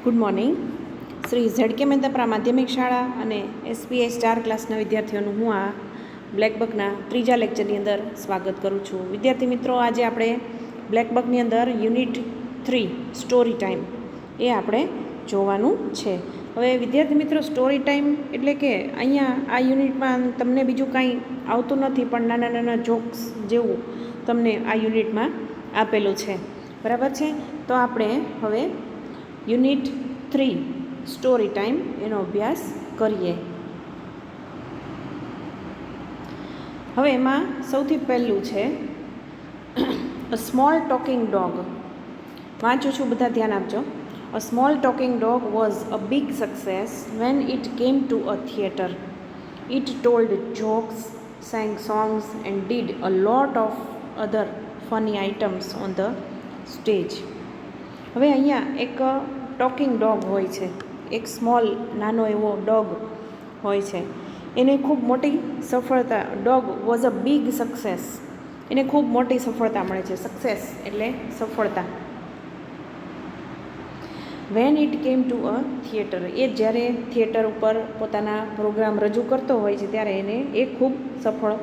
Good morning. Shri ZK Mehta માધ્યમિક શાળા અને એસપીએસ 4 ક્લાસના વિદ્યાર્થીઓનું હું આ બ્લેકબકના ત્રીજા લેક્ચરની અંદર સ્વાગત કરું છું. વિદ્યાર્થી મિત્રો, આજે આપણે બ્લેકબકની અંદર યુનિટ 3 સ્ટોરી ટાઈમ એ આપણે જોવાનું છે. હવે વિદ્યાર્થી મિત્રો, સ્ટોરી ટાઈમ એટલે કે અહીંયા આ યુનિટમાં તમને બીજું કાંઈ આવતું નથી, પણ નાના નાના જોક્સ જેવું તમને આ યુનિટમાં આપેલું છે. બરાબર છે? તો આપણે હવે યુનિટ 3 સ્ટોરી ટાઈમ એનો અભ્યાસ કરીએ. હવે એમાં સૌથી પહેલું છે અ સ્મોલ ટોકિંગ ડોગ. વાંચું છું, બધા ધ્યાન આપજો. A small talking dog was a big success van it came to a theatre. It told jokes, sang songs and did a lot of other funny items on the stage. હવે અહીંયા એક talking dog હોય છે, એક small નાનો એવો dog હોય છે. એને ખૂબ મોટી સફળતા, dog was a big success, એને ખૂબ મોટી સફળતા મળે છે. સક્સેસ એટલે સફળતા. When it came to a theatre, એ જ્યારે થિયેટર ઉપર પોતાના પ્રોગ્રામ રજૂ કરતો હોય છે ત્યારે એને એ ખૂબ સફળ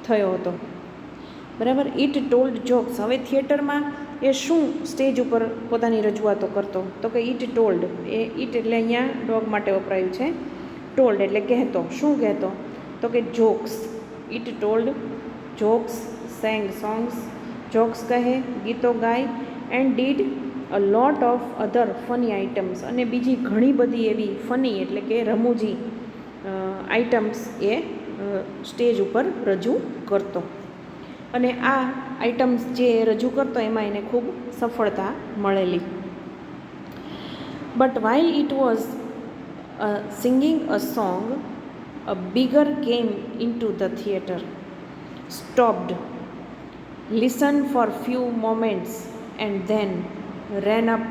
થયો હતો. બરાબર. ઇટ ટોલ્ડ જોક્સ, હવે થિયેટરમાં એ શું સ્ટેજ ઉપર પોતાની રજૂઆતો કરતો, તો કે ઇટ ટોલ્ડ, એ ઇટ એટલે અહીંયા ડોગ માટે વપરાયું છે. ટોલ્ડ એટલે કહેતો. શું કહેતો? તો કે jokes. It told jokes, sang songs, jokes કહે, ગીતો ગાય, and did a lot of other funny items, અને બીજી ઘણી બધી એવી ફની એટલે કે રમૂજી આઇટમ્સ એ સ્ટેજ ઉપર રજૂ કરતો. અને આ આઇટમ્સ જે રજૂ કરતો એમાં એને ખૂબ સફળતા મળેલી. But while it was singing a song, a bigger came in two the theatre, stopped, listen for few moments and then ran up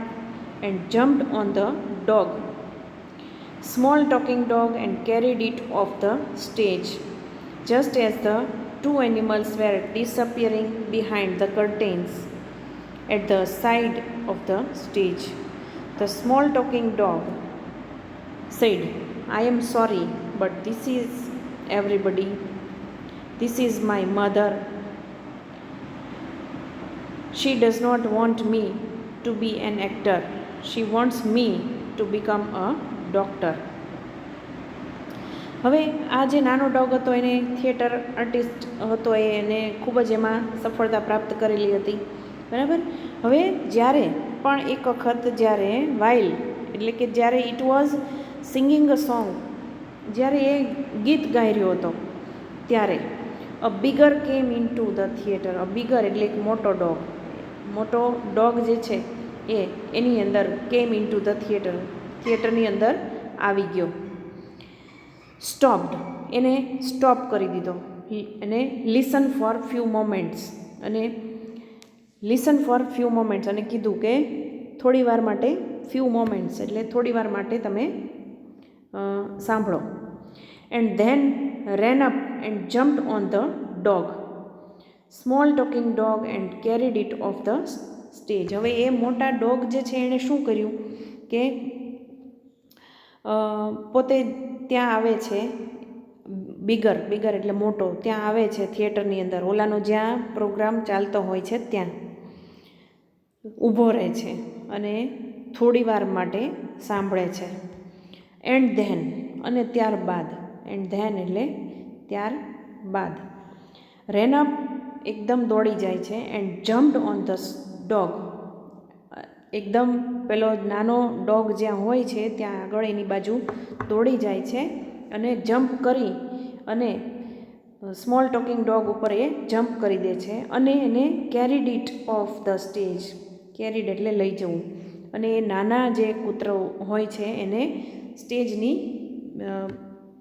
and jumped on the dog, small talking dog, and carried it off the stage. Just as the two animals were disappearing behind the curtains at the side of the stage, the small talking dog said, "I am sorry, but this is everybody. This is my mother. She does not want me to be an actor. She wants me to become a doctor." હવે આ જે નાનો dog હતો એને theatre artist હતો, એને ખૂબ જ એમાં સફળતા પ્રાપ્ત કરેલી હતી. બરાબર. હવે જ્યારે પણ એક વખત જ્યારે વાઇલ એટલે કે જ્યારે it was singing a song, જ્યારે એ ગીત ગાઈ રહ્યો હતો ત્યારે અ bigger came in two the theatre. A bigger એટલે એક મોટો ડોગ, મોટો ડોગ જે છે એ એની અંદર came in two the theatre, થિયેટરની અંદર આવી ગયો. સ્ટોપ્ડ, એને સ્ટોપ કરી દીધો. એને લિસન ફોર ફ્યુ મોમેન્ટ્સ, અને લિસન ફોર ફ્યુ મોમેન્ટ્સ, અને કીધું કે થોડી વાર માટે, ફ્યુ મોમેન્ટ્સ એટલે થોડી વાર માટે તમે સાંભળો. And then ran up and jumped on the dog, small talking dog, and carried it off the stage. હવે એ મોટા ડોગ જે છે એણે શું કર્યું કે પોતે ત્યાં આવે છે, બિગર એટલે મોટો, ત્યાં આવે છે થિયેટરની અંદર, ઓલાનો જ્યાં પ્રોગ્રામ ચાલતો હોય છે ત્યાં ઊભો રહે છે અને થોડી વાર માટે સાંભળે છે. એન્ડ ધેન, અને ત્યારબાદ, એન્ડ ધેન એટલે ત્યારબાદ, રેન અપ એકદમ દોડી જાય છે, and jumped on the dog, એકદમ પેલો નાનો ડોગ જ્યાં હોય છે ત્યાં આગળ એની બાજુ દોડી જાય છે અને જમ્પ કરી અને સ્મોલ ટોકિંગ ડોગ ઉપર એ જમ્પ કરી દે છે અને એને carried it off the stage. Carried એટલે લઈ જવું, અને એ નાના જે કૂતરો હોય છે એને સ્ટેજની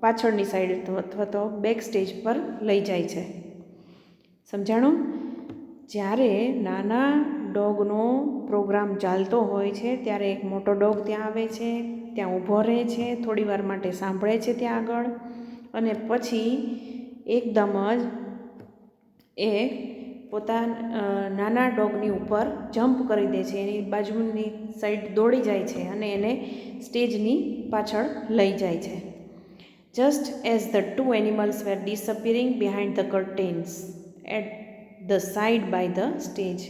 પાછળની સાઈડ અથવા તો બેક સ્ટેજ પર લઈ જાય છે. સમજાણું? જ્યારે નાના ડોગનો પ્રોગ્રામ ચાલતો હોય છે ત્યારે એક મોટો ડોગ ત્યાં આવે છે, ત્યાં ઊભો રહે છે, થોડી વાર માટે સાંભળે છે ત્યાં આગળ, અને પછી એકદમ જ એ નાના ડોગની ઉપર જમ્પ કરી દે છે, એની બાજુની સાઈડ દોડી જાય છે અને એને સ્ટેજની પાછળ લઈ જાય છે. Just as the two animals were disappearing behind the curtains at the side by the stage.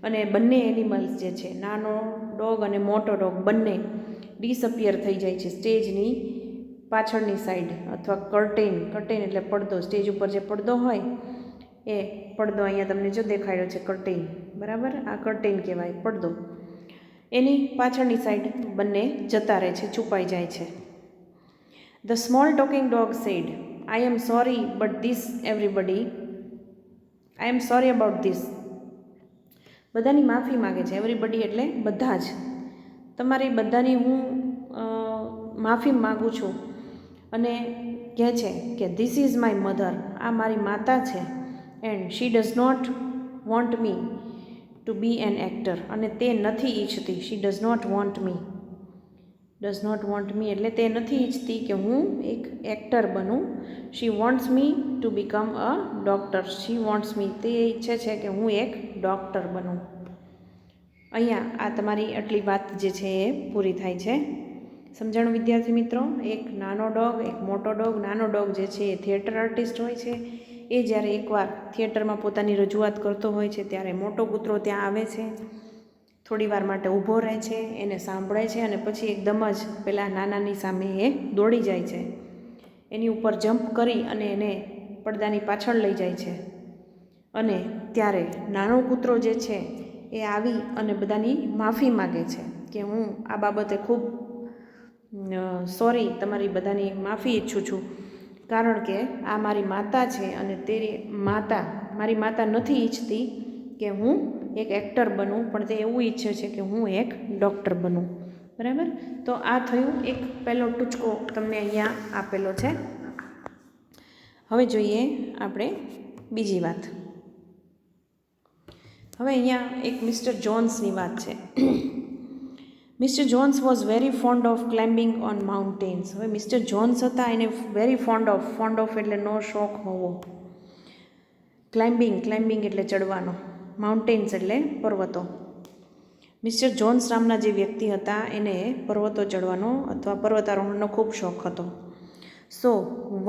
અને બંને એનિમલ્સ જે છે, નાનો ડોગ અને મોટો ડોગ બંને ડિસઅપિયર થઈ જાય છે સ્ટેજની પાછળની સાઈડ અથવા કર્ટેન એટલે પડદો, સ્ટેજ ઉપર જે પડદો હોય એ પડદો અહીંયા તમને જો દેખાડ્યો છે કર્ટેન, બરાબર, આ કર્ટેન કહેવાય, પડદો. એની પાછળની સાઈડ બંને જતા રહે છે, છુપાઈ જાય છે. The small talking dog said, I am sorry but this everybody, I am sorry about this. બધાની માફી માગે છે, એવરીબડી એટલે બધા જ. તમારી બધાની હું માફી માગું છું. અને કહે છે કે ધીસ ઇઝ માય મધર, આ મારી માતા છે. And she does not want me to be an actor, અને તે નથી ઈચ્છતી, she does not want me એટલે તે નથી ઈચ્છતી કે હું એક એક્ટર બનું. She wants me to become a doctor, she wants me, તે ઈચ્છે છે કે હું એક ડૉક્ટર બનું. અહીંયા આ તમારી આટલી વાત જે છે એ પૂરી થાય છે. સમજાણું વિદ્યાર્થી મિત્રો? એક નાનો ડોગ, એક મોટો ડોગ. નાનો ડોગ જે છે એ થિયેટર આર્ટિસ્ટ હોય છે. એ જ્યારે એકવાર થિયેટરમાં પોતાની રજૂઆત કરતો હોય છે ત્યારે મોટો કૂતરો ત્યાં આવે છે, થોડી વાર માટે ઊભો રહે છે, એને સાંભળે છે અને પછી એકદમ જ પેલા નાનાની સામે એ દોડી જાય છે, એની ઉપર જમ્પ કરી અને એને પડદાની પાછળ લઈ જાય છે. અને ત્યારે નાનો કૂતરો જે છે એ આવી અને બધાની માફી માગે છે કે હું આ બાબતે ખૂબ સોરી, તમારી બધાની માફી ઈચ્છું છું, કારણ કે આ મારી માતા છે અને મારી માતા નથી ઈચ્છતી કે હું એક એક્ટર બનું, પણ તે એવું ઈચ્છે છે કે હું એક ડૉક્ટર બનું. બરાબર? તો આ થયું એક પહેલો ટૂચકો તમને અહીંયા આપેલો છે. હવે જોઈએ આપણે બીજી વાત. હવે અહીંયા એક મિસ્ટર જોન્સની વાત છે. Mister Jones was very found of climbing on mountains. હવે મિસ્ટર જોન્સ હતા, એને વેરી ફોન્ડ ઓફ એટલે નો શોખ હોવો. ક્લાઇમ્બિંગ એટલે ચડવાનો, માઉન્ટેન્સ એટલે પર્વતો. મિસ્ટર જોન્સ નામના જે વ્યક્તિ હતા એને પર્વતો ચડવાનો અથવા પર્વતારોહણનો ખૂબ શોખ હતો. સો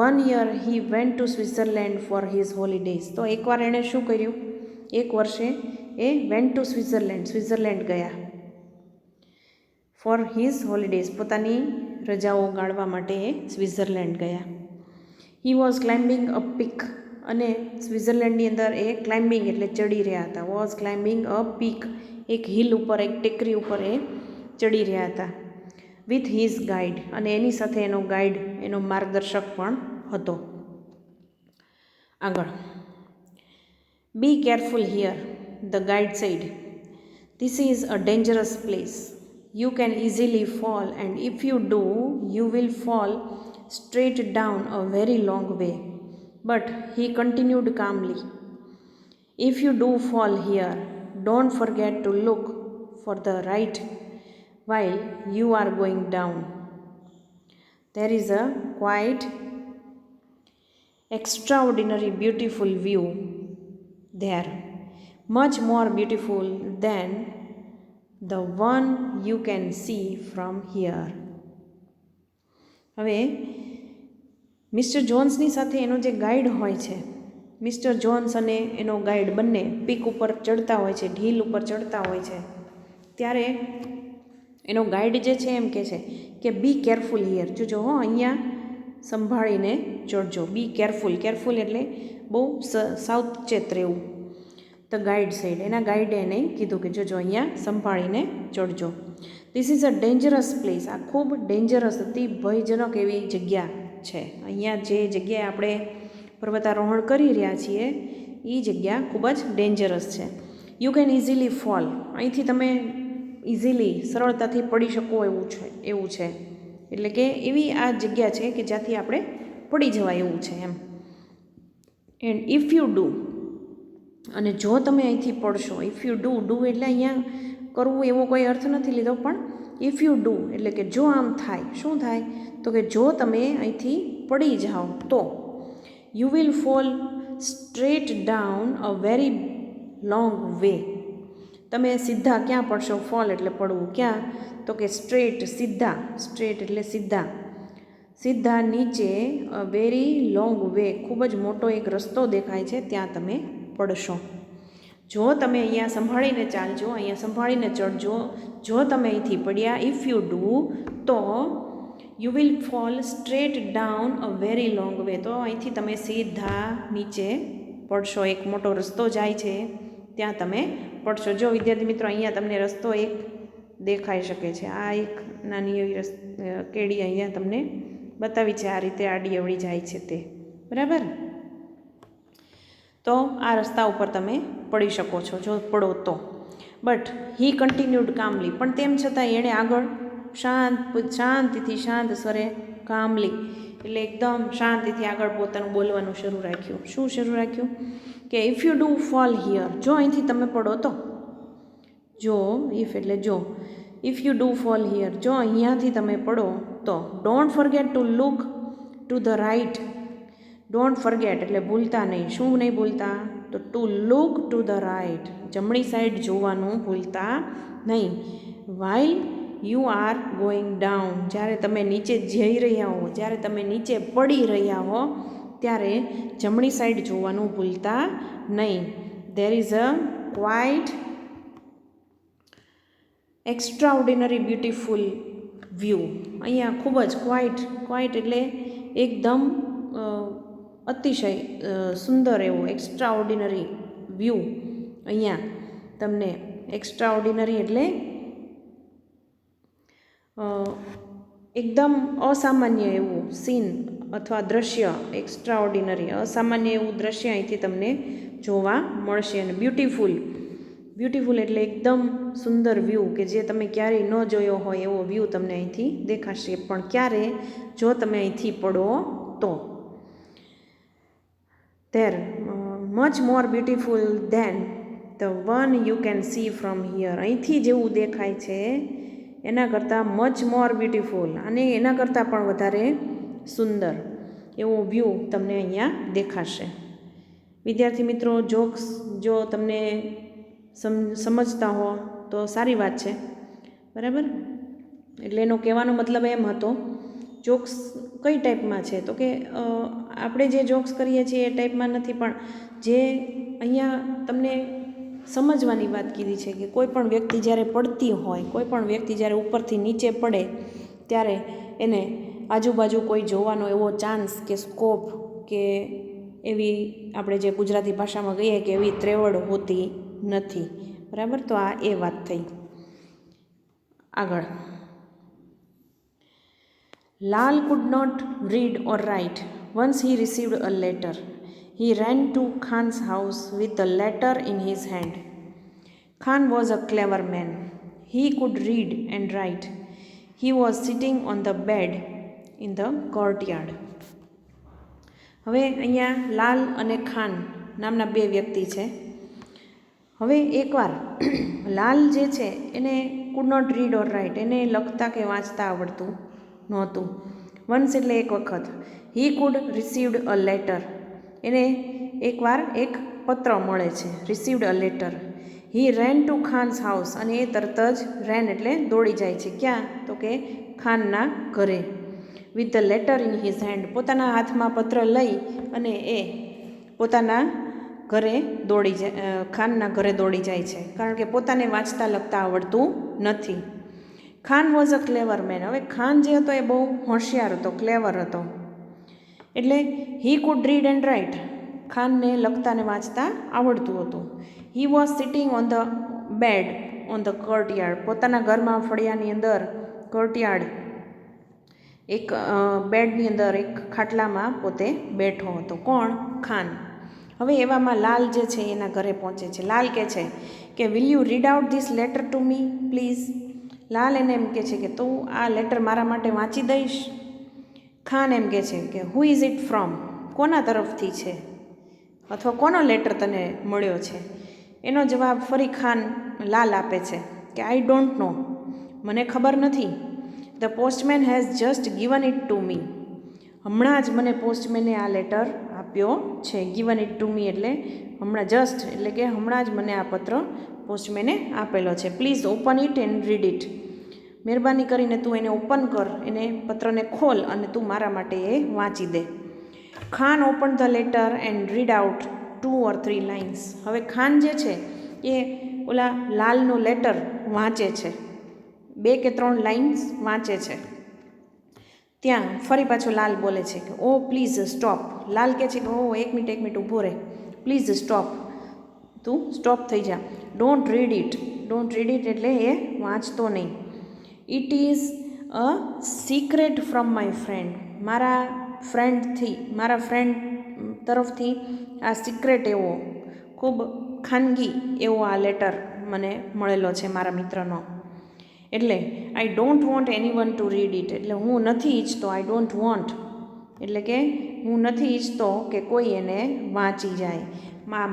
1 year he went to Switzerland for his holidays. તો એકવાર એણે શું કર્યું? એક વર્ષે એ વેન્ટ ટુ સ્વિટ્ઝરલેન્ડ ગયા. ફોર હિઝ હોલિડેઝ, પોતાની રજાઓ ગાળવા માટે એ સ્વિટ્ઝરલેન્ડ ગયા. He was climbing a peak, અને સ્વિટ્ઝરલેન્ડની અંદર એ ક્લાઇમ્બિંગ એટલે ચડી રહ્યા હતા. વોઝ ક્લાઇમ્બિંગ અ પીક, એક હિલ ઉપર, એક ટેકરી ઉપર એ ચડી રહ્યા હતા. વિથ હિઝ ગાઈડ, અને એની સાથે એનો ગાઈડ, એનો માર્ગદર્શક પણ હતો. આગળ, be careful here, the guide said. This is a dangerous place. You can easily fall, and if you do, you will fall straight down a very long way. But he continued calmly, if you do fall here, don't forget to look for the right while you are going down. There is a quite extraordinary beautiful view there, much more beautiful than the one you can see from here. હવે mister જોન્સની સાથે એનો જે guide હોય છે, mister Jones અને એનો guide બંને peak ઉપર ચડતા હોય છે, ઢીલ ઉપર ચડતા હોય છે. ત્યારે એનો ગાઈડ જે છે એમ કહે છે કે બી કેરફુલ હિયર, જોજો હો, અહીંયા સંભાળીને ચડજો. બી કેરફુલ એટલે બહુ સાવચેત રહેવું. ધ ગાઈડ સેડ, એના ગાઈડે એને કીધું કે જોજો અહીંયા સંભાળીને ચડજો. This is a dangerous place, આ ખૂબ ડેન્જરસ હતી, ભયજનક એવી જગ્યા છે. અહીંયા જે જગ્યાએ આપણે પર્વતારોહણ કરી રહ્યા છીએ એ જગ્યા ખૂબ જ ડેન્જરસ છે. યુ કેન ઇઝીલી ફોલ, અહીંથી તમે ઇઝીલી, સરળતાથી પડી શકો એવું છે. એટલે કે એવી આ જગ્યા છે કે જ્યાંથી આપણે પડી જવાય એવું છે એમ. એન્ડ ઇફ યુ ડુ, અને જો તમે અહીંથી પડશો, ઇફ યુ ડુ એટલે અહીંયા કરવું એવો કોઈ અર્થ નથી લીધો, પણ ઇફ યુ ડુ એટલે કે જો આમ થાય, શું થાય? તો કે જો તમે અહીંથી પડી જાઓ તો you will fall straight down a very long way. તમે સીધા ક્યાં પડશો? ફોલ એટલે પડવું. ક્યાં? તો કે સ્ટ્રેટ, સીધા. સ્ટ્રેટ એટલે સીધા. સીધા નીચે અ વેરી લોંગ વે, ખૂબ જ મોટો એક રસ્તો દેખાય છે, ત્યાં તમે પડશો. જો તમે અહીંયા સંભાળીને ચાલજો, અહીંયા સંભાળીને ચડજો. જો તમે અહીંથી પડ્યા, ઇફ યુ ડુ, તો you will fall straight down a very long way. તો અહીંથી તમે સીધા નીચે પડશો. એક મોટો રસ્તો જાય છે, ત્યાં તમે પડશો. જો વિદ્યાર્થી મિત્રો, અહીંયા તમને રસ્તો એક દેખાઈ શકે છે. આ એક નાની એવી કેડી અહીંયા તમને બતાવી છે, આ રીતે આડી અવળી જાય છે તે, બરાબર. તો આ રસ્તા ઉપર તમે પડી શકો છો જો પડો તો. બટ હી કન્ટિન્યુડ કામલી, પણ તેમ છતાં એણે આગળ શાંતિથી, શાંત સ્વરે, કામલી એટલે એકદમ શાંતિથી આગળ પોતાનું બોલવાનું શરૂ રાખ્યું. શું શરૂ રાખ્યું? કે if you do fall here, જો અહીંથી તમે પડો તો. જો, ઇફ એટલે જો, if you do fall here, જો અહીંયાથી તમે પડો તો don't forget to look to the right. Don't forget એટલે ભૂલતા નહીં. શું નહીં ભૂલતા? તો to look to the right, જમણી સાઈડ જોવાનું ભૂલતા નહીં. While you are going down, જ્યારે તમે નીચે જઈ રહ્યા હો, જ્યારે તમે નીચે પડી રહ્યા હો, ત્યારે જમણી સાઈડ જોવાનું ભૂલતા નહીં. There is a quite extraordinary beautiful view. અહીંયા ખૂબ જ ક્વાઇટ એટલે એકદમ અતિશય સુંદર એવો એક્સ્ટ્રાઓર્ડિનરી વ્યૂ અહીંયા તમને. એક્સ્ટ્રાઓર્ડિનરી એટલે એકદમ અસામાન્ય એવું સીન અથવા દ્રશ્ય, એક્સ્ટ્રાઓર્ડિનરી અસામાન્ય એવું દ્રશ્ય અહીંથી તમને જોવા મળશે. અને બ્યુટીફુલ એટલે એકદમ સુંદર વ્યૂ, કે જે તમે ક્યારેય ન જોયો હોય એવો વ્યૂ તમને અહીંથી દેખાશે. પણ ક્યારે? જો તમે અહીંથી પડો તો. There much more beautiful than the one you can see from here, અહીંથી જેવું દેખાય છે એના કરતાં મચ મોર બ્યુટીફુલ, અને એના કરતાં પણ વધારે સુંદર એવો વ્યૂ તમને અહીંયા દેખાશે. વિદ્યાર્થી મિત્રો, જોક્સ જો તમને સમજતા હો તો સારી વાત છે, બરાબર. એટલે એનો કહેવાનો મતલબ એમ હતો, જોક્સ કઈ ટાઈપમાં છે? તો કે આપણે જે જોક્સ કરીએ છીએ એ ટાઈપમાં નથી, પણ જે અહીંયા તમને સમજવાની વાત કીધી છે કે કોઈ પણ વ્યક્તિ જ્યારે પડતી હોય, કોઈ પણ વ્યક્તિ જ્યારે ઉપરથી નીચે પડે ત્યારે એને આજુબાજુ કોઈ જોવાનો એવો ચાન્સ કે સ્કોપ કે એવી આપણે જે ગુજરાતી ભાષામાં કહીએ કે એવી ત્રેવડ હોતી નથી, બરાબર. તો આ એ વાત થઈ. આગળ, લાલ could not read or write. Once he received a letter. He ran to Khan's house with the letter in his hand. Khan was a clever man. He could read and write. He was sitting on the bed in the courtyard. હવે અહીંયા લાલ અને ખાન નામના બે વ્યક્તિ છે. હવે એકવાર લાલ જે છે એને could not read or write, એને લખતા કે વાંચતા આવડતું નહોતું. વન્સ એટલે એક વખત. He could received a letter, એને એકવાર એક પત્ર મળે છે, received a letter. He ran to Khan's house, અને એ તરત જ રેન એટલે દોડી જાય છે. ક્યાં? તો કે ખાનના ઘરે. With the letter in his hand, પોતાના હાથમાં પત્ર લઈ અને એ પોતાના ઘરે દોડી જાય, ખાનના ઘરે દોડી જાય છે, કારણ કે પોતાને વાંચતા લખતા આવડતું નથી. Khan was a clever man. હવે ખાન જે હતો એ બહુ હોશિયાર હતો, ક્લેવર હતો. એટલે he could read and write, ખાનને લખતા ને વાંચતા આવડતું હતું. He was sitting on the bed on the courtyard, પોતાના ઘરમાં ફળિયાની અંદર કોર્ટયાર્ડ એક બેડની અંદર એક ખાટલામાં પોતે બેઠો હતો. કોણ? ખાન. હવે એવામાં લાલ જે છે એના ઘરે પહોંચે છે. લાલ કહે છે કે will you read out this letter to me please. Lal એને એમ કહે છે કે તું આ લેટર મારા માટે વાંચી દઈશ? ખાન એમ કહે છે કે હુ ઇઝ ઇટ ફ્રોમ, કોના તરફથી છે, અથવા કોનો લેટર તને મળ્યો છે? એનો જવાબ ફરી ખાન લાલ આપે છે કે આઈ ડોન્ટ નો, મને ખબર નથી. The postman has just given it to me, હમણાં જ મને પોસ્ટમેને આ લેટર આપ્યો આપ્યો છે. ગિવન ઇટ ટુ મી એટલે હમણાં જસ્ટ એટલે કે હમણાં જ મને આ પત્ર પોસ્ટમેને આપેલો છે. Please open it and read it. મહેરબાની કરીને તું એને ઓપન કર, એને પત્રને ખોલ અને તું મારા માટે એ વાંચી દે. Khan open the letter and read out 2 or 3 lines. હવે ખાન જે છે એ ઓલા લાલનો લેટર વાંચે છે, 2 કે 3 લાઇન્સ વાંચે છે. ત્યાં ફરી પાછો લાલ બોલે છે કે ઓ પ્લીઝ સ્ટોપ. લાલ કહે છે કે ઓ એક મિનિટ ઊભો રહે, પ્લીઝ સ્ટોપ, તું સ્ટોપ થઈ જા. Don't read it. Don't read it એટલે એ વાંચતો નહીં. It is a secret from my friend. મારા ફ્રેન્ડ તરફથી આ સિક્રેટ એવો ખૂબ ખાનગી એવો આ લેટર મને મળેલો છે મારા મિત્રનો. એટલે I don't want anyone to read it એટલે હું નથી ઈચ્છતો. આઈ ડોન્ટ વોન્ટ એટલે કે હું નથી ઈચ્છતો કે કોઈ એને વાંચી જાય.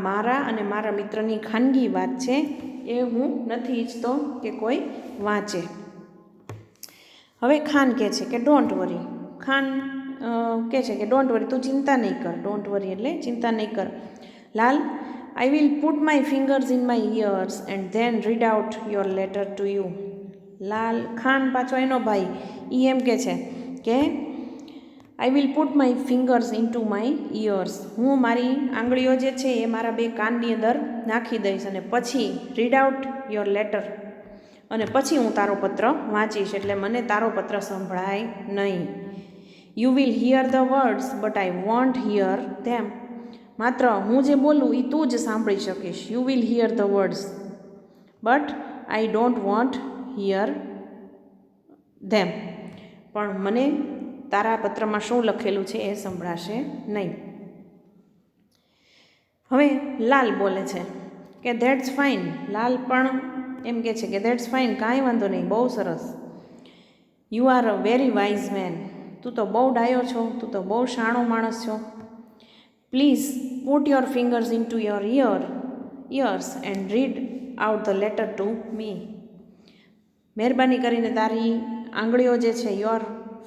મારા અને મારા મિત્રની ખાનગી વાત છે, એ હું નથી ઈચ્છતો કે કોઈ વાંચે. હવે ખાન કહે છે કે ડોન્ટ વરી. ખાન કહે છે કે ડોન્ટ વરી, તું ચિંતા નહીં કર. ડોન્ટ વરી એટલે ચિંતા નહીં કર. Lal, I will put my fingers in my ears and then read out your letter to you. Khan પાછો એનો ભાઈ એ એમ કહે છે કે I will put my fingers in two my ears. હું મારી આંગળીઓ જે છે એ મારા 2 કાનની અંદર નાખી દઈશ અને પછી રીડ આઉટ યોર લેટર અને પછી હું તારો પત્ર વાંચીશ એટલે મને તારો પત્ર સંભળાય નહીં. You will hear the words but I won't hear them. માત્ર હું જે બોલું એ તું જ સાંભળી શકીશ. You will hear the words but I don't want hear them. પણ મને તારા પત્રમાં શું લખેલું છે એ સંભળાશે નહીં. હવે લાલ બોલે છે કે ધેટ્સ ફાઇન. લાલ પણ એમ કહે છે કે ધેટ્સ ફાઇન, કાંઈ વાંધો નહીં, બહુ સરસ. You are a very wise man. તું તો બહુ ડાયો છો, તું તો બહુ શાણો માણસ છો. Please put your fingers in to your ears and read out the letter to me. મહેરબાની કરીને તારી આંગળીઓ જે છે, યોર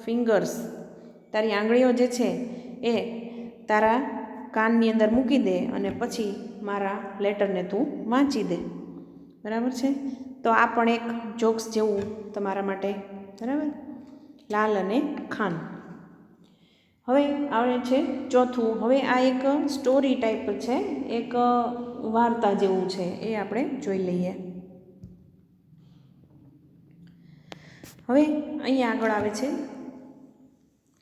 ફિંગર્સ, તારી આંગળીઓ જે છે એ તારા કાનની અંદર મૂકી દે અને પછી મારા લેટરને તું વાંચી દે. બરાબર છે? તો આ પણ એક જોક્સ જેવું તમારા માટે. બરાબર? લાલ અને ખાન. હવે આવે છે ચોથું. હવે આ એક સ્ટોરી ટાઈપ છે, એક વાર્તા જેવું છે, એ આપણે જોઈ લઈએ. હવે અહીંયા આગળ આવે છે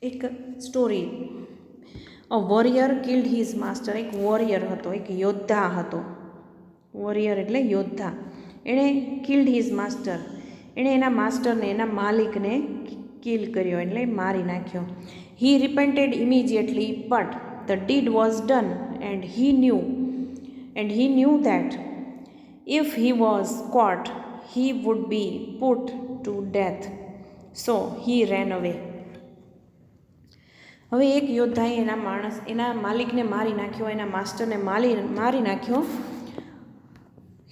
એક સ્ટોરી. અ વોરિયર કિલ્ડ હિઝ માસ્ટર. એક વોરિયર હતો, એક યોદ્ધા હતો. વોરિયર એટલે યોદ્ધા. એણે કિલ્ડ હિઝ માસ્ટર, એણે એના માસ્ટરને, એના માલિકને કિલ કર્યો એટલે મારી નાખ્યો. He repented immediately but the deed was done and he knew that if he was caught he would be put to death, so he ran away. હવે એક યોદ્ધાએ એના માલિકને મારી નાખ્યો, એના માસ્ટરને મારી નાખ્યો.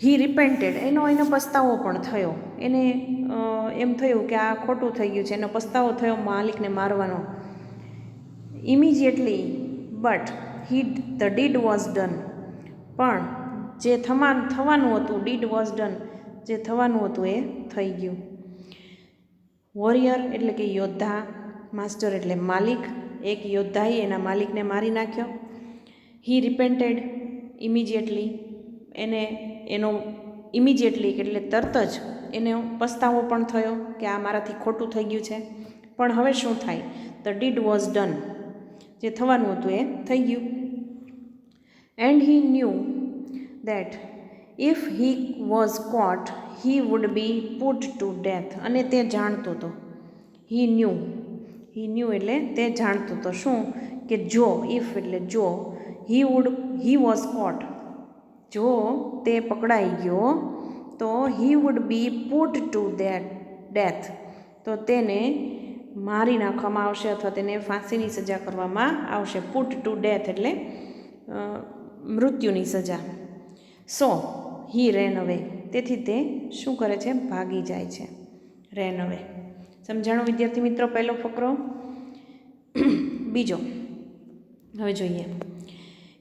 હી રિપેન્ટેડ, એનો પસ્તાવો પણ થયો. એને એમ થયું કે આ ખોટું થઈ ગયું છે, એનો પસ્તાવો થયો માલિકને મારવાનો. Immediately but the deed was done. પણ જે થવાનું હતું, ડીડ વોઝ ડન, જે થવાનું હતું એ થઈ ગયું. વોરિયર એટલે કે યોદ્ધા, માસ્ટર એટલે માલિક. એક યોદ્ધાએ એના માલિકને મારી નાખ્યો. હી રિપેન્ટેડ ઇમિજિએટલી, એનો ઇમિજિએટલી એટલે તરત જ એનો પસ્તાવો પણ થયો કે આ મારાથી ખોટું થઈ ગયું છે. પણ હવે શું થાય? ધ ડીડ વોઝ ડન, જે થવાનું હતું એ થઈ ગયું. And he knew that if he was caught he would be put to death. અને તે જાણતો હતો. હી ન્યૂ એટલે તે જાણતો હતો. શું? કે જો, ઇફ એટલે જો, હી વોઝ કોટ, જો તે પકડાઈ ગયો તો હી would be put to death, તો તેને મારી નાખવામાં આવશે અથવા તેને ફાંસીની સજા કરવામાં આવશે. પુટ ટુ ડેથ એટલે મૃત્યુની સજા. સો હી રેન અવે, તેથી તે શું કરે છે? ભાગી જાય છે. રેન અવે. સમજાણું વિદ્યાર્થી મિત્રો પહેલો ફકરો? બીજો હવે જોઈએ.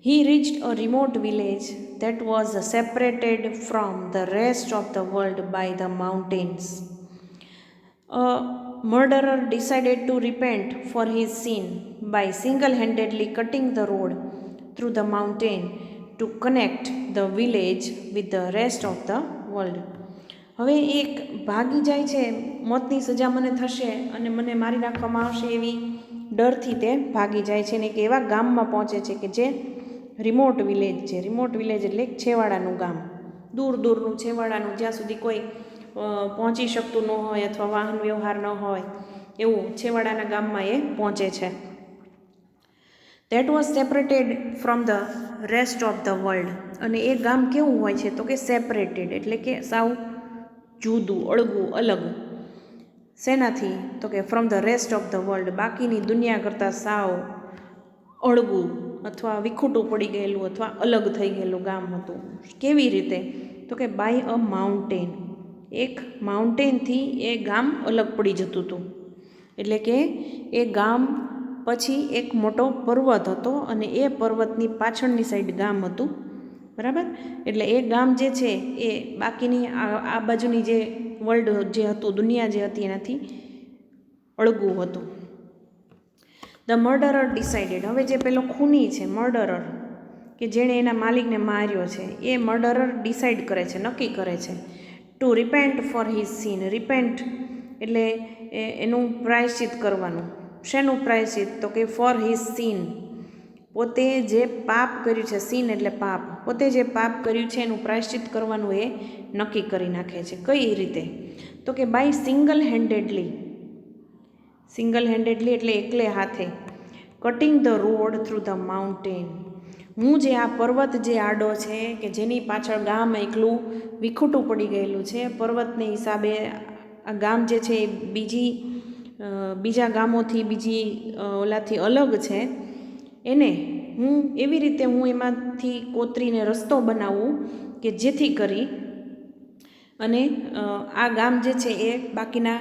He reached a remote village that was separated from the rest of the world by the mountains. A murderer decided to repent for his sin by single-handedly cutting the road through the mountain to connect the village with the rest of the world. હવે એક ભાગી જાય છે, મોતની સજા મને થશે અને મને મારી નાખવામાં આવશે એવી ડરથી તે ભાગી જાય છે ને એક એવા ગામમાં પહોંચે છે કે જે રિમોટ વિલેજ છે. રિમોટ વિલેજ એટલે છેવાડાનું ગામ, દૂર દૂરનું છેવાડાનું, જ્યાં સુધી કોઈ પહોંચી શકતું ન હોય અથવા વાહન વ્યવહાર ન હોય એવું છેવાડાના ગામમાં એ પહોંચે છે. That was separated from the rest of the world. અને એ ગામ કેવું હોય છે તો કે સેપરેટેડ એટલે કે સાવ જુદું, અળગું, અલગ. શેનાથી તો કે from the rest of the world, બાકીની દુનિયા કરતાં સાવ અળગું અથવા વિખૂટું પડી ગયેલું અથવા અલગ થઈ ગયેલું ગામ હતું. કેવી રીતે તો કે બાય અ માઉન્ટેન, એક માઉન્ટેનથી એ ગામ અલગ પડી જતું હતું. એટલે કે એ ગામ પછી એક મોટો પર્વત હતો અને એ પર્વતની પાછળની સાઈડ ગામ હતું, બરાબર. એટલે એ ગામ જે છે એ બાકીની આ બાજુની જે વર્લ્ડ જે હતું, દુનિયા જે હતી એનાથી અળગું હતું. ધ મર્ડરર ડિસાઇડેડ, હવે જે પેલો ખૂની છે મર્ડરર કે જેણે એના માલિકને માર્યો છે, એ મર્ડરર ડિસાઇડ કરે છે, નક્કી કરે છે to repent for his sin. Repent એટલે એનું પ્રાયશ્ચિત કરવાનું. શેનું પ્રાયશ્ચિત તો કે ફોર હિઝ સીન, પોતે જે પાપ કર્યું છે, સીન એટલે પાપ, પોતે જે પાપ કર્યું છે એનું પ્રાયશ્ચિત કરવાનું એ નક્કી કરી નાખે છે. કઈ રીતે તો કે by single handedly. Single handedly એટલે એકલે હાથે. Cutting the road through the mountain. હું જે આ પર્વત જે આડો છે કે જેની પાછળ ગામ એકલું વિખૂટું પડી ગયેલું છે, પર્વતને હિસાબે આ ગામ જે છે એ બીજા ગામોથી બીજી ઓલાથી અલગ છે, એને હું એવી રીતે હું એમાંથી કોતરીને રસ્તો બનાવું કે જેથી કરી અને આ ગામ જે છે એ બાકીના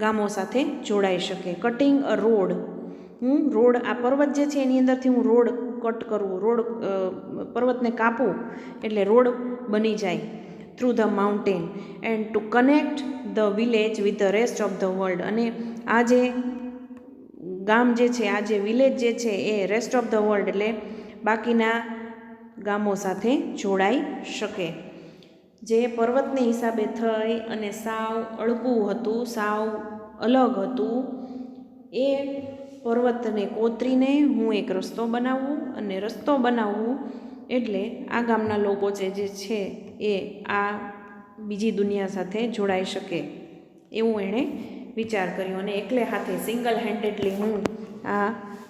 ગામો સાથે જોડાઈ શકે. કટિંગ અ રોડ, હું રોડ, આ પર્વત જે છે એની અંદરથી હું રોડ કટ કરવું, રોડ પર્વતને કાપું એટલે રોડ બની જાય through the mountain and two connect the village with the rest of the world. અને આ જે ગામ જે છે, આ જે વિલેજ જે છે એ રેસ્ટ ઓફ ધ વર્લ્ડ એટલે બાકીના ગામો સાથે જોડાઈ શકે. જે પર્વતને હિસાબે થઈ અને સાવ અળગું હતું, સાવ અલગ હતું, એ પર્વતને કોતરીને હું એક રસ્તો બનાવવું, અને રસ્તો બનાવવું એટલે આ ગામના લોકો જે છે એ આ બીજી દુનિયા સાથે જોડાઈ શકે એવું એણે વિચાર કર્યો. અને એકલે હાથે સિંગલ હેન્ડેડલી હું આ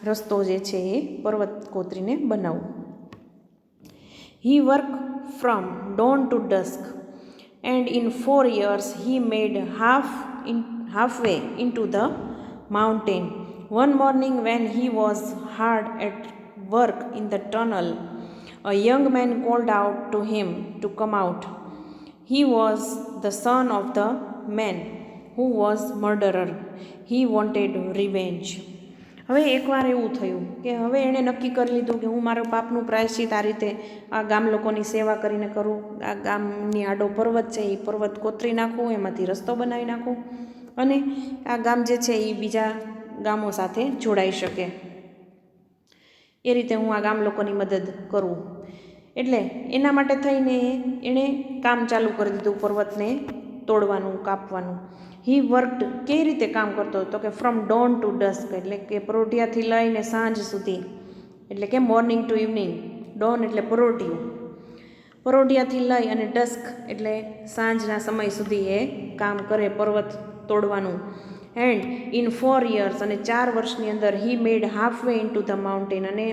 રસ્તો જે છે એ પર્વત કોતરીને બનાવું. He work from dawn to dusk and in 4 years he made halfway into the mountain. One morning when he was hard at work in the tunnel, a young man called out to him to come out. He was the son of the man who was murderer. He wanted revenge. હવે એકવાર એવું થયું કે હવે એણે નક્કી કરી લીધું કે હું મારા પાપનું પ્રાયશ્ચિત આ રીતે આ ગામ લોકોની સેવા કરીને કરું. આ ગામની આડો પર્વત છે એ પર્વત કોતરી નાખું, એમાંથી રસ્તો બનાવી નાખું અને આ ગામ જે છે એ બીજા ગામો સાથે જોડાઈ શકે, એ રીતે હું આ ગામ લોકોની મદદ કરું. એટલે એના માટે થઈને એણે કામ ચાલુ કરી દીધું, પર્વતને તોડવાનું, કાપવાનું. હી વર્કડ, કઈ રીતે કામ કરતો હતો કે ફ્રોમ ડોન ટુ ડસ્ક, એટલે કે પરોઢિયાથી લઈને સાંજ સુધી, એટલે કે મોર્નિંગ ટુ ઇવનિંગ. ડોન એટલે પરોઢિયું, પરોઢિયાથી લઈ અને ડસ્ક એટલે સાંજના સમય સુધી એ કામ કરે પર્વત તોડવાનું. એન્ડ ઇન 4 years, અને 4 વર્ષની અંદર he made halfway in two the mountain, અને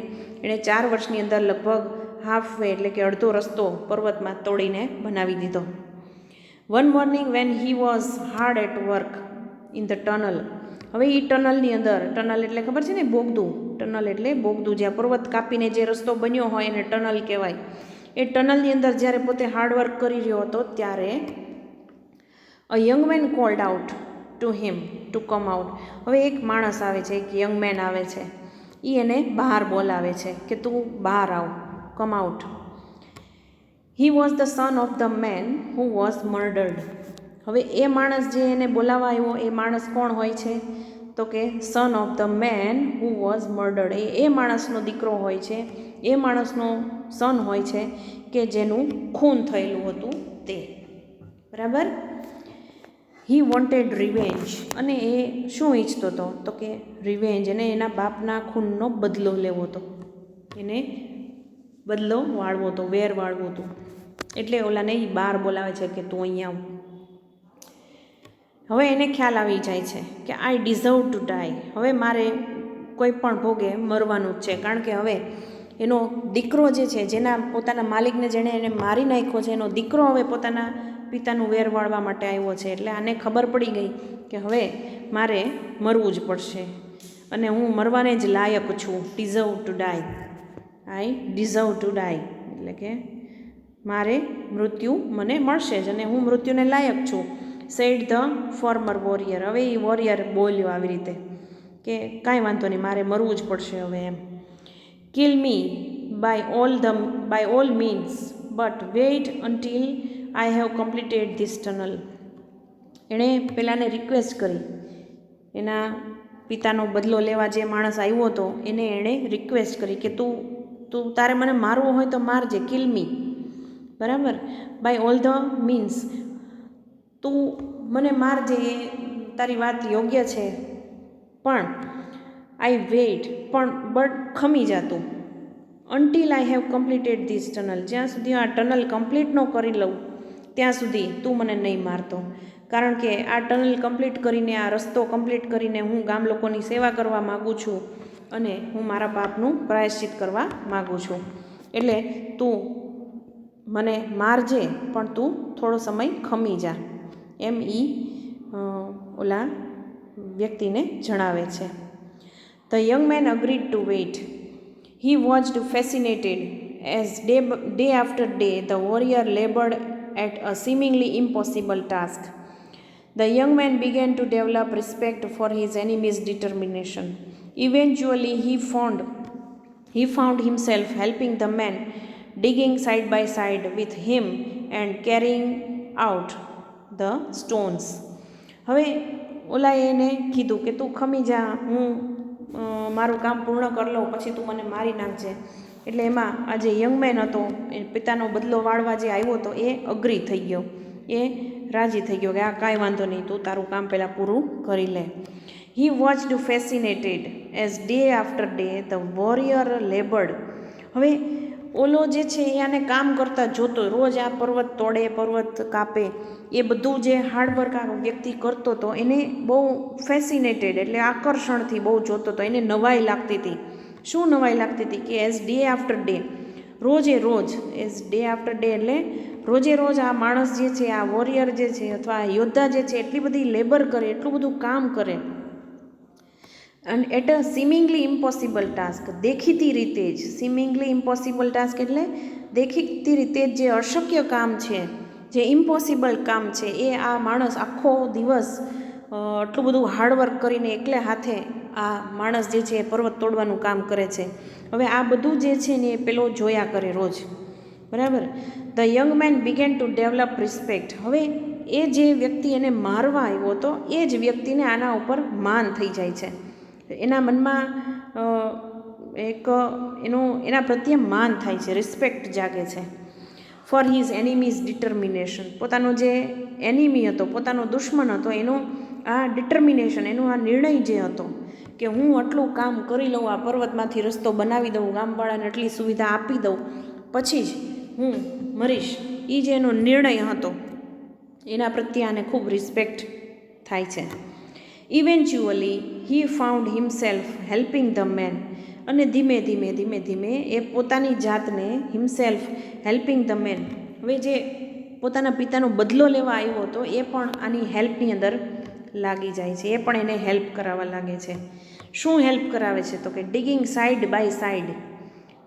એણે 4 વર્ષની અંદર લગભગ હાફ વે એટલે કે અડધો રસ્તો પર્વતમાં તોડીને બનાવી દીધો. One morning when he was hard at work in the tunnel. હવે એ ટનલની અંદર, ટનલ એટલે ખબર છે ને બોગદું, ટનલ એટલે બોગદું, જ્યાં પર્વત કાપીને જે રસ્તો બન્યો હોય એને ટનલ કહેવાય. એ ટનલની અંદર જ્યારે પોતે હાર્ડવર્ક કરી રહ્યો હતો ત્યારે a young man called out to him to come out. હવે એક માણસ આવે છે, એક યંગ મેન આવે છે, એ એને બહાર બોલાવે છે કે તું બહાર આવ. come out. He was the son of the man who was murdered. હવે એ માણસ જે એને બોલાવવા આવ્યો એ માણસ કોણ હોય છે? તો કે son of the man who was murdered. એ માણસનો દીકરો હોય છે, એ માણસનો સન હોય છે કે જેનું ખૂન થયેલું હતું તે. બરાબર. He wanted revenge. અને એ શું ઈચ્છતો હતો? તો કે રિવેન્જ. એને એના બાપના ખૂનનો બદલો લેવો હતો, એને બદલો વાળવો હતો, વેર વાળવો હતો. એટલે ઓલાને એ બહાર બોલાવે છે કે તું અહીંયા આવ. હવે એને ખ્યાલ આવી જાય છે કે આઈ ડિઝર્વ ટુ ડાય. હવે મારે કોઈ પણ ભોગે મરવાનું જ છે, કારણ કે હવે એનો દીકરો જે છે, જેના પોતાના માલિકને જેણે એને મારી નાખ્યો છે, એનો દીકરો હવે પોતાના પિતાનું વેર વાળવા માટે આવ્યો છે. એટલે આને ખબર પડી ગઈ કે હવે મારે મરવું જ પડશે અને હું મરવાને જ લાયક છું. Deserve to die. I deserve to die એટલે કે મારે મૃત્યુ મને મળશે જ અને હું મૃત્યુને લાયક છું. Said the former warrior. હવે એ વોરિયર બોલ્યો આવી રીતે કે કાંઈ વાંધો નહીં, મારે મરવું જ પડશે હવે એમ. Kill me by all means but wait until I have completed this tunnel. એણે પેલાને રિક્વેસ્ટ કરી, એના પિતાનો બદલો લેવા જે માણસ આવ્યો હતો એણે રિક્વેસ્ટ કરી કે તું તારે મને મારવો હોય તો મારજે, કિલ મી. બરાબર. બાય ઓલ ધ મીન્સ, તું મને મારજે, એ તારી વાત યોગ્ય છે, પણ આઈ વેઇટ, પણ બટ ખમી જાતું. Until I have completed this tunnel. જ્યાં સુધી આ ટનલ કમ્પ્લીટ ન કરી લઉં ત્યાં સુધી તું મને નહીં મારતો. કારણ કે આ ટનલ કમ્પ્લીટ કરીને, આ રસ્તો કમ્પ્લીટ કરીને હું ગામ લોકોની સેવા કરવા માગું છું અને હું મારા પાપનું પ્રાયશ્ચિત કરવા માગું છું. એટલે તું મને મારજે, પણ તું થોડો સમય ખમી જા, એમ ઓલા વ્યક્તિને જણાવે છે. The young man agreed to wait. He watched fascinated as day after day the warrior laboured at a seemingly impossible task. The young man began to develop respect for his enemy's determination. Eventually he found himself helping the man, digging side by side with him and carrying out the stones. હવે ઓલાએ એને કીધું કે તું ખમી જા, હું મારું કામ પૂર્ણ કરી લઉં, પછી તું મને મારી નાખજે. એટલે એમાં આ જે યંગ મેન હતો, એ પિતાનો બદલો વાળવા જે આવ્યો હતો, એ અગ્રી થઈ ગયો, એ રાજી થઈ ગયો કે આ કાંઈ વાંધો નહીં, તું તારું કામ પહેલાં પૂરું કરી લે. He watched fascinated as day after day the warrior laboured. હવે ઓલો જે છે એ આને કામ કરતા જોતો, રોજ આ પર્વત તોડે, પર્વત કાપે, એ બધું જે હાર્ડવર્ક આ વ્યક્તિ કરતો હતો એને બહુ ફેસિનેટેડ એટલે આકર્ષણથી બહુ જોતો હતો. એને નવાઈ લાગતી હતી. શું નવાઈ લાગતી હતી? કે એઝ ડે આફ્ટર ડે, રોજે રોજ, એઝ ડે આફ્ટર ડે એટલે રોજે રોજ આ માણસ જે છે, આ વોરિયર જે છે અથવા આ યોદ્ધા જે છે, એટલી બધી લેબર કરે, એટલું બધું કામ કરે. And at a seemingly impossible task. દેખીતી રીતે જ, સિમિંગલી ઇમ્પોસિબલ ટાસ્ક એટલે દેખીતી રીતે જ જે અશક્ય કામ છે, જે ઇમ્પોસિબલ કામ છે, એ આ માણસ આખો દિવસ આટલું બધું હાર્ડવર્ક કરીને એકલે હાથે આ માણસ જે છે એ પર્વત તોડવાનું કામ કરે છે. હવે આ બધું જે છે ને એ પેલો જોયા કરે રોજ. બરાબર. The young man began to develop respect. હવે એ જે વ્યક્તિ એને મારવા આવ્યો હતો એ જ વ્યક્તિને આના ઉપર માન થઈ જાય છે. એના મનમાં એના પ્રત્યે માન થાય છે, રિસ્પેક્ટ જાગે છે. For his enemies determination. પોતાનો જે એનિમી હતો, પોતાનો દુશ્મન હતો, એનો આ ડિટર્મિનેશન, એનો આ નિર્ણય જે હતો કે હું આટલું કામ કરી લઉં, આ પર્વતમાંથી રસ્તો બનાવી દઉં, ગામવાળાને આટલી સુવિધા આપી દઉં, પછી જ હું મરીશ, એ જે એનો નિર્ણય હતો એના પ્રત્યે આને ખૂબ રિસ્પેક્ટ થાય છે. Eventually he found himself helping the man. અને ધીમે ધીમે એ પોતાની જાતને હિમસેલ્ફ હેલ્પિંગ ધ મેન, હવે જે પોતાના પિતાનો બદલો લેવા આવ્યો હતો એ પણ આની હેલ્પની અંદર લાગી જાય છે. એ પણ એને હેલ્પ કરાવવા લાગે છે. શું હેલ્પ કરાવે છે? તો કે digging side by side.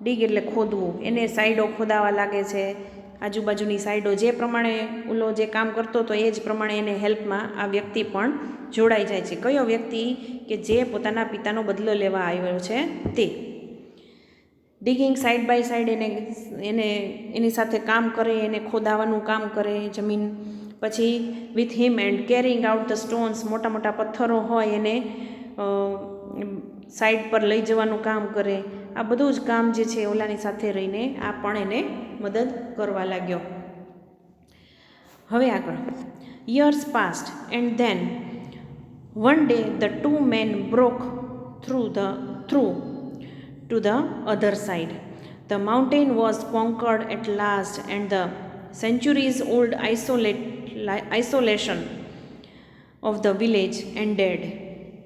Dig એટલે ખોદવું, એને સાઈડો ખોદાવા લાગે છે, આજુબાજુની સાઈડો. જે પ્રમાણે ઓલો જે કામ કરતો હતો એ જ પ્રમાણે એને હેલ્પમાં આ વ્યક્તિ પણ જોડાઈ જાય છે. કયો વ્યક્તિ? કે જે પોતાના પિતાનો બદલો લેવા આવ્યો છે તે. ડિગિંગ સાઈડ બાય સાઈડ એની સાથે કામ કરે, એને ખોદાવાનું કામ કરે જમીન. પછી with him and carrying out the stones, મોટા મોટા પથ્થરો હોય એને સાઈડ પર લઈ જવાનું કામ કરે. આ બધું જ કામ જે છે ઓલાની સાથે રહીને આ પણ એને મદદ કરવા લાગ્યો. હવે આગળ, years passed and then one day the two men broke through to the other side. The mountain was conquered at last and the centuries-old isolation of the village ended.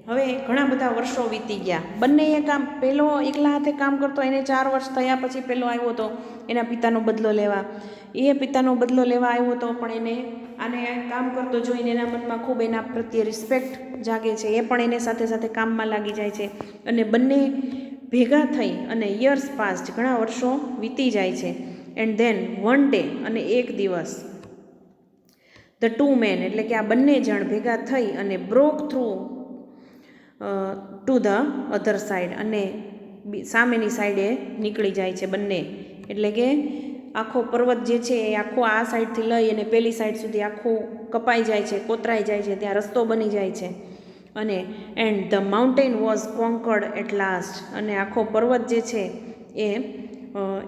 હવે ઘણા બધા વર્ષો વીતી ગયા. બંનેએ કામ, પેલો એકલા હાથે કામ કરતો, એને 4 વર્ષ થયા પછી પેલો આવ્યો હતો એના પિતાનો બદલો લેવા. એ પિતાનો બદલો લેવા આવ્યો હતો, પણ આને કામ કરતો જોઈને એના મનમાં ખૂબ એના પ્રત્યે રિસ્પેક્ટ જાગે છે. એ પણ એને સાથે સાથે કામમાં લાગી જાય છે અને બંને ભેગા થઈ અને યર્સ પાસ્ટ, ઘણા વર્ષો વીતી જાય છે. એન્ડ ધેન વન ડે, અને એક દિવસ, ધ ટુ મેન એટલે કે આ બંને જણ ભેગા થઈ અને broke through to the other side, અને સામેની સાઈડે નીકળી જાય છે બંને. એટલે કે આખો પર્વત જે છે એ આખો આ સાઈડથી લઈ અને પેલી સાઈડ સુધી આખું કપાઈ જાય છે, કોતરાઈ જાય છે, ત્યાં રસ્તો બની જાય છે. અને and the mountain was conquered at last, અને આખો પર્વત જે છે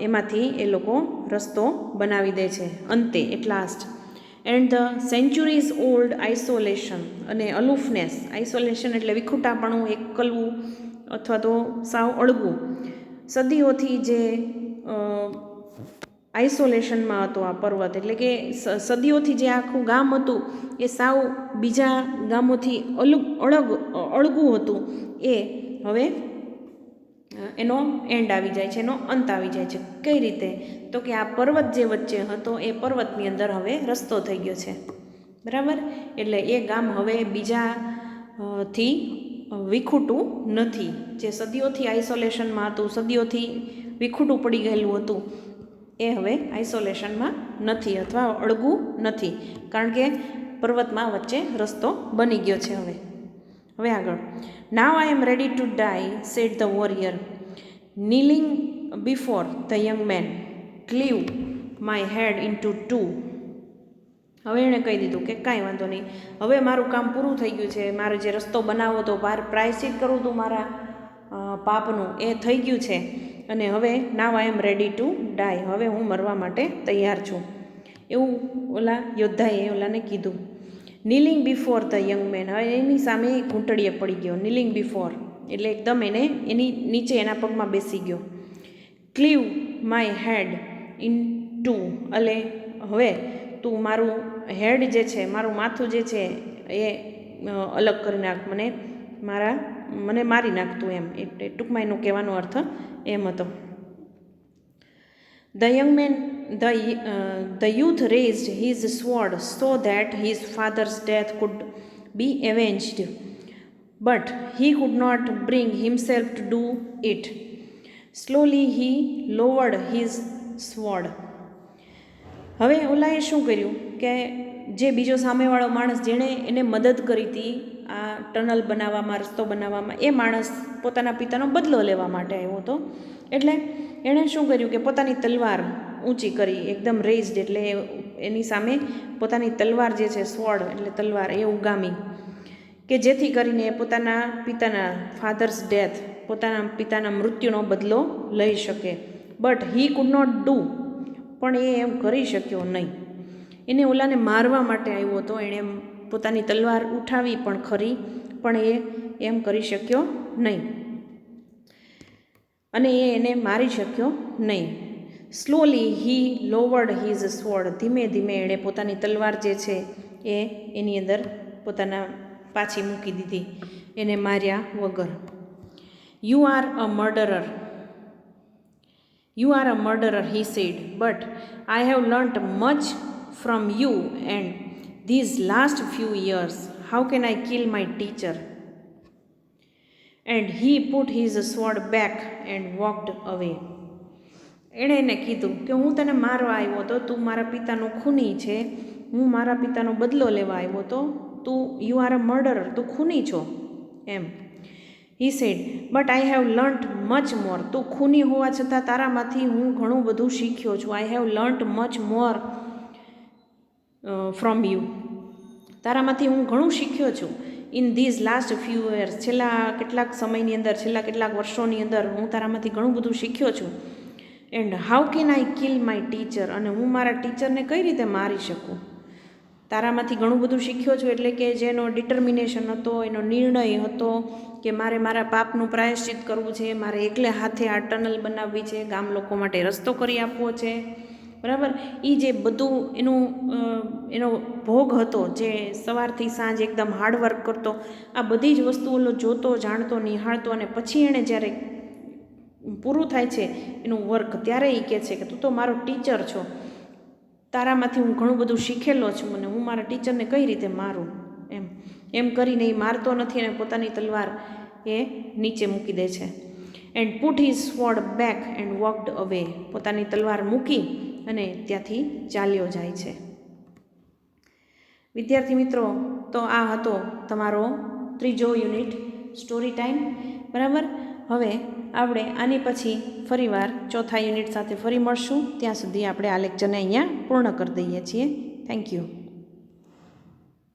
એમાંથી એ લોકો રસ્તો બનાવી દે છે અંતે, at last. And the centuries old isolation, અને અલુફનેસ, આઇસોલેશન એટલે વિખૂટાપણું, એકલવું અથવા તો સાવ અળગું. સદીઓથી જે આઇસોલેશનમાં હતો આ પર્વત, એટલે કે સદીઓથી જે આખું ગામ હતું એ સાવ બીજા ગામોથી અળગું હતું, એ હવે એનો એન્ડ આવી જાય છે, એનો અંત આવી જાય છે. કઈ રીતે? તો કે આ પર્વત જે વચ્ચે હતો એ પર્વતની અંદર હવે રસ્તો થઈ ગયો છે, બરાબર. એટલે એ ગામ હવે બીજાથી વિખૂટું નથી. જે સદીઓથી આઇસોલેશનમાં હતું, સદીઓથી વિખૂટું પડી ગયેલું હતું, એ હવે આઇસોલેશનમાં નથી અથવા અળગું નથી, કારણ કે પર્વતમાં વચ્ચે રસ્તો બની ગયો છે. હવે આગળ, now I am ready to die, said the warrior, kneeling before the young man, cleave my head into two. હવે એણે કહી દીધું કે કાંઈ વાંધો નહીં, હવે મારું કામ પૂરું થઈ ગયું છે, મારે જે રસ્તો બનાવવો હતો, પ્રાયશ્ચિત કરવું હતું મારા પાપનું, એ થઈ ગયું છે. અને હવે નાવ આઈ એમ રેડી ટુ ડાય, હવે હું મરવા માટે તૈયાર છું, એવું ઓલા યોદ્ધાએ ઓલાને કીધું. Kneeling before the young man, હવે એની સામે ઘૂંટડીએ પડી ગયો. નીલિંગ બિફોર એટલે એકદમ એની નીચે એના પગમાં બેસી ગયો. Clive my head in two, એટલે હવે તું મારું હેડ જે છે, મારું માથું જે છે એ અલગ કરી નાખ, મને મારી નાખતું, એમ. એટલે ટૂંકમાં એનો કહેવાનો અર્થ એમ હતો. The youth raised his sword so that his father's death could be avenged, but he could not bring himself to do it. Slowly he lowered his sword. હવે ઓલાએ શું કર્યું કે જે બીજો સામેવાળો માણસ જેણે એને મદદ કરી હતી આ ટનલ બનાવવામાં, રસ્તો બનાવવામાં, એ માણસ પોતાના પિતાનો બદલો લેવા માટે આવ્યો હતો. એટલે એણે શું કર્યું કે પોતાની તલવાર ઊંચી કરી, એકદમ રેઇઝડ, એટલે એની સામે પોતાની તલવાર જે છે, સ્વોર્ડ એટલે તલવાર, એ ઉગામી, કે જેથી કરીને પોતાના પિતાના ફાધર્સ ડેથ, પોતાના પિતાના મૃત્યુનો બદલો લઈ શકે. But he could not do, પણ એ એમ કરી શક્યો નહીં. એને ઓલાને મારવા માટે આવ્યો હતો, એણે પોતાની તલવાર ઉઠાવી પણ ખરી, પણ એ એમ કરી શક્યો નહીં અને એને મારી શક્યો નહીં. સ્લોલી હી લોવર્ડ હિઝ સ્વોર્ડ, ધીમે ધીમે એણે પોતાની તલવાર જે છે એ એની અંદર પાછી મૂકી દીધી, એને માર્યા વગર. You are a murderer, he said, but I have learnt much from you and these last few years. How can I kill my teacher? And he put his sword back and walked away. એણે એને કીધું કે હું તને મારવા આવ્યો હતો, તું મારા પિતાનો ખૂની છે, હું મારા પિતાનો બદલો લેવા આવ્યો હતો, યુ આર અ મર્ડરર, તું ખૂની છો, એમ. He said but I have learnt much more. તું ખૂની હોવા છતાં તારામાંથી હું ઘણું બધું શીખ્યો છું. I have learnt much more from you. તારામાંથી હું ઘણું શીખ્યો છું. In these last few years, છેલ્લા કેટલાક સમયની અંદર, છેલ્લા કેટલાક વર્ષોની અંદર હું તારામાંથી ઘણું બધું શીખ્યો છું. And how can I kill my teacher, અને હું મારા ટીચરને કઈ રીતે મારી શકું. તારામાંથી ઘણું બધું શીખ્યો છું એટલે કે જેનો ડિટર્મિનેશન હતો, એનો નિર્ણય હતો કે મારે મારા પાપનું પ્રાયશ્ચિત કરવું છે, મારે એકલે હાથે આ ટનલ બનાવવી છે, ગામ લોકો માટે રસ્તો કરી આપવો છે, બરાબર. એ જે બધું એનો ભોગ હતો, જે સવારથી સાંજ એકદમ હાર્ડવર્ક કરતો, આ બધી જ વસ્તુઓ જોતો, જાણતો, નિહાળતો, અને પછી એણે જ્યારે પૂરું થાય છે એનું વર્ક, ત્યારે એ કહે છે કે તું તો મારો ટીચર છો, તારામાંથી હું ઘણું બધું શીખેલો છું, અને હું મારા ટીચરને કઈ રીતે મારું. એમ કરીને એ મારતો નથી અને પોતાની તલવાર એ નીચે મૂકી દે છે. And put his sword back and walked અવે. પોતાની તલવાર મૂકી અને ત્યાંથી ચાલ્યો જાય છે. વિદ્યાર્થી મિત્રો, તો આ હતો તમારો 3જો યુનિટ સ્ટોરી ટાઈમ, બરાબર. હવે આપણે આની પછી ફરીવાર 4થા યુનિટ સાથે ફરી મળશું. ત્યાં સુધી આપણે આ લેક્ચરને અહીંયા પૂર્ણ કરી દઈએ છીએ. Thank you.